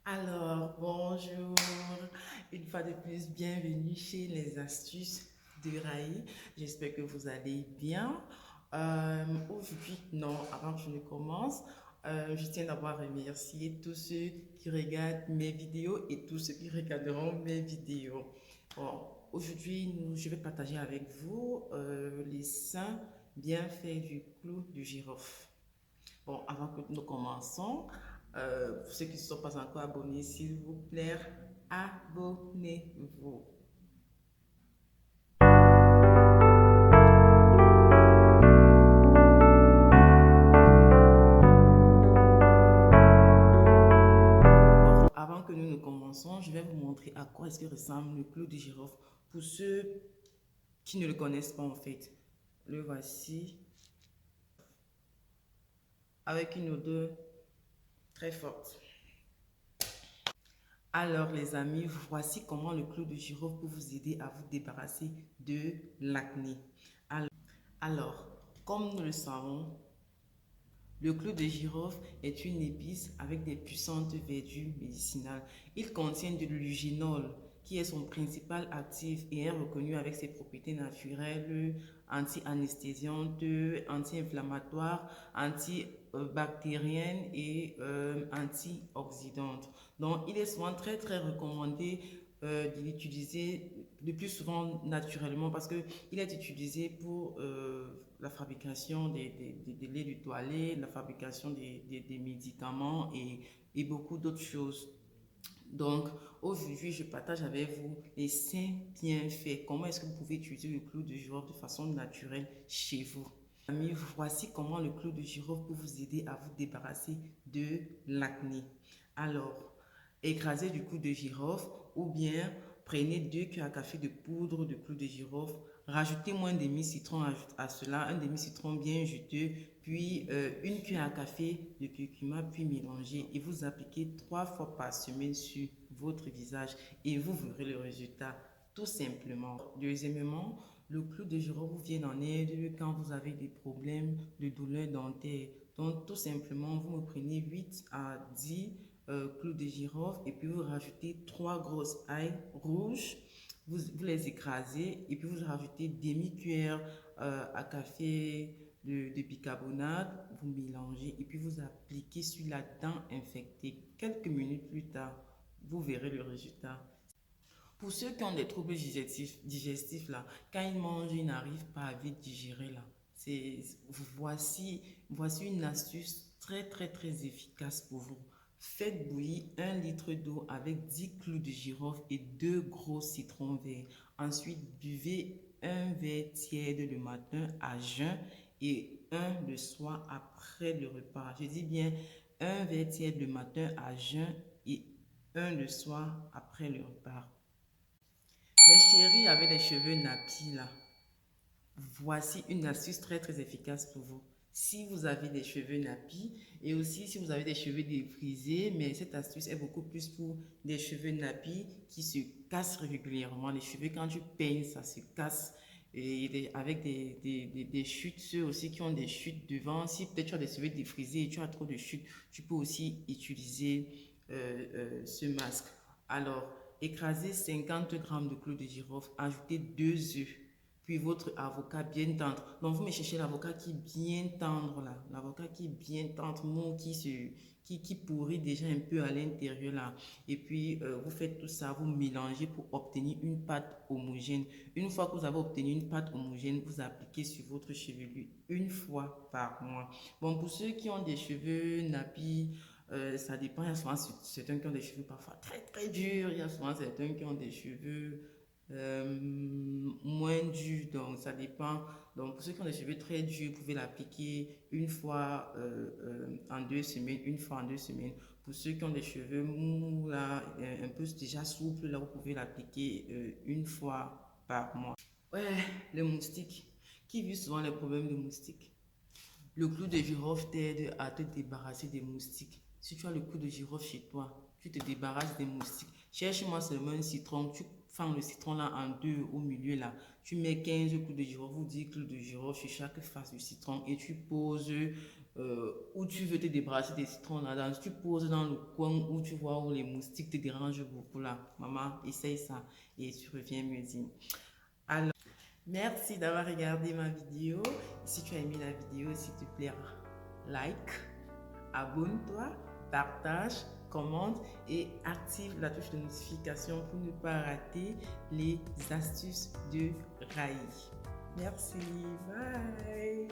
Alors, bonjour. Une fois de plus, bienvenue chez les astuces de Raï. J'espère que vous allez bien. Aujourd'hui, non, avant que je ne commence, je tiens d'abord à remercier tous ceux qui regardent mes vidéos et tous ceux qui regarderont mes vidéos. Bon, aujourd'hui, je vais partager avec vous les 5 bienfaits du clou du girofle. Bon, avant que nous commençons, pour ceux qui ne sont pas encore abonnés, s'il vous plaît, abonnez-vous. Avant que nous ne commençons, je vais vous montrer à quoi est-ce que ressemble le clou de girofle pour ceux qui ne le connaissent pas en fait. Le voici avec une odeur très forte. Alors les amis, voici comment le clou de girofle peut vous aider à vous débarrasser de l'acné. Alors, comme nous le savons, le clou de girofle est une épice avec des puissantes vertus médicinales. Il contient de l'eugénol, qui est son principal actif et est reconnu avec ses propriétés naturelles anti-anesthésiantes, anti-inflammatoires, antibactériennes et antioxydantes. Donc, il est souvent très très recommandé de l'utiliser le plus souvent naturellement parce qu'il est utilisé pour la fabrication des laits de toilette, la fabrication des médicaments et beaucoup d'autres choses. Donc, aujourd'hui, je partage avec vous les 5 bienfaits. Comment est-ce que vous pouvez utiliser le clou de girofle de façon naturelle chez vous? Amis, voici comment le clou de girofle peut vous aider à vous débarrasser de l'acné. Alors, écrasez du clou de girofle ou bien prenez 2 cuillères à café de poudre de clou de girofle. Rajoutez moins demi-citron à cela, un demi-citron bien juteux, puis une cuillère à café de curcuma, puis mélangez et vous appliquez 3 fois par semaine sur votre visage et vous verrez le résultat tout simplement. Deuxièmement, le clou de girofle vous vient en aide quand vous avez des problèmes de douleur dentaire. Donc tout simplement, vous me prenez 8 à 10 clous de girofle et puis vous rajoutez 3 grosses ailes rouges. Vous les écrasez et puis vous rajoutez demi-cuillère à café de bicarbonate, vous mélangez et puis vous appliquez sur la dent infectée. Quelques minutes plus tard, vous verrez le résultat. Pour ceux qui ont des troubles digestifs là, quand ils mangent, ils n'arrivent pas à vite digérer là. C'est, voici une astuce très très très efficace pour vous. Faites bouillir 1 litre d'eau avec 10 clous de girofle et 2 gros citrons verts. Ensuite, buvez un verre tiède le matin à jeun et un le soir après le repas. Je dis bien un verre tiède le matin à jeun et un le soir après le repas. Mes chéris avec les cheveux nappis là, voici une astuce très très efficace pour vous. Si vous avez des cheveux nappis et aussi si vous avez des cheveux défrisés, mais cette astuce est beaucoup plus pour des cheveux nappis qui se cassent régulièrement. Les cheveux quand tu peignes, ça se casse et avec des chutes, ceux aussi qui ont des chutes devant. Si peut-être tu as des cheveux défrisés et tu as trop de chutes, tu peux aussi utiliser ce masque. Alors, écrasez 50 grammes de clous de girofle, ajoutez 2 œufs, puis votre avocat bien tendre. Donc, vous me cherchez l'avocat qui est bien tendre là, l'avocat qui est bien tendre, mou, qui pourrit déjà un peu à l'intérieur là. Et puis, vous faites tout ça, vous mélangez pour obtenir une pâte homogène. Une fois que vous avez obtenu une pâte homogène, vous appliquez sur votre chevelu une fois par mois. Bon, pour ceux qui ont des cheveux nappis, ça dépend. Il y a souvent certains qui ont des cheveux parfois très très durs. Il y a souvent certains qui ont des cheveux moins durs. Donc ça dépend. Donc pour ceux qui ont des cheveux très durs, vous pouvez l'appliquer une fois en 2 semaines. Une fois en 2 semaines. Pour ceux qui ont des cheveux mous, là, un peu déjà souples, là, vous pouvez l'appliquer une fois par mois. Ouais, les moustiques. Qui vit souvent les problèmes de moustiques? Le clou de girofle t'aide à te débarrasser des moustiques. Si tu as le clou de girofle chez toi, tu te débarrasses des moustiques. Cherche-moi seulement un citron. Tu fends le citron là en deux au milieu là. Tu mets 15 clous de girofle ou 10 clous de girofle sur chaque face du citron et tu poses où tu veux te débarrasser des citrons là-dedans, tu poses dans le coin où tu vois où les moustiques te dérangent beaucoup là. Maman, essaye ça et tu reviens me dire. Alors, merci d'avoir regardé ma vidéo. Si tu as aimé la vidéo, s'il te plaît, like, abonne-toi, partage, commente et active la touche de notification pour ne pas rater les astuces de Raï. Merci, bye.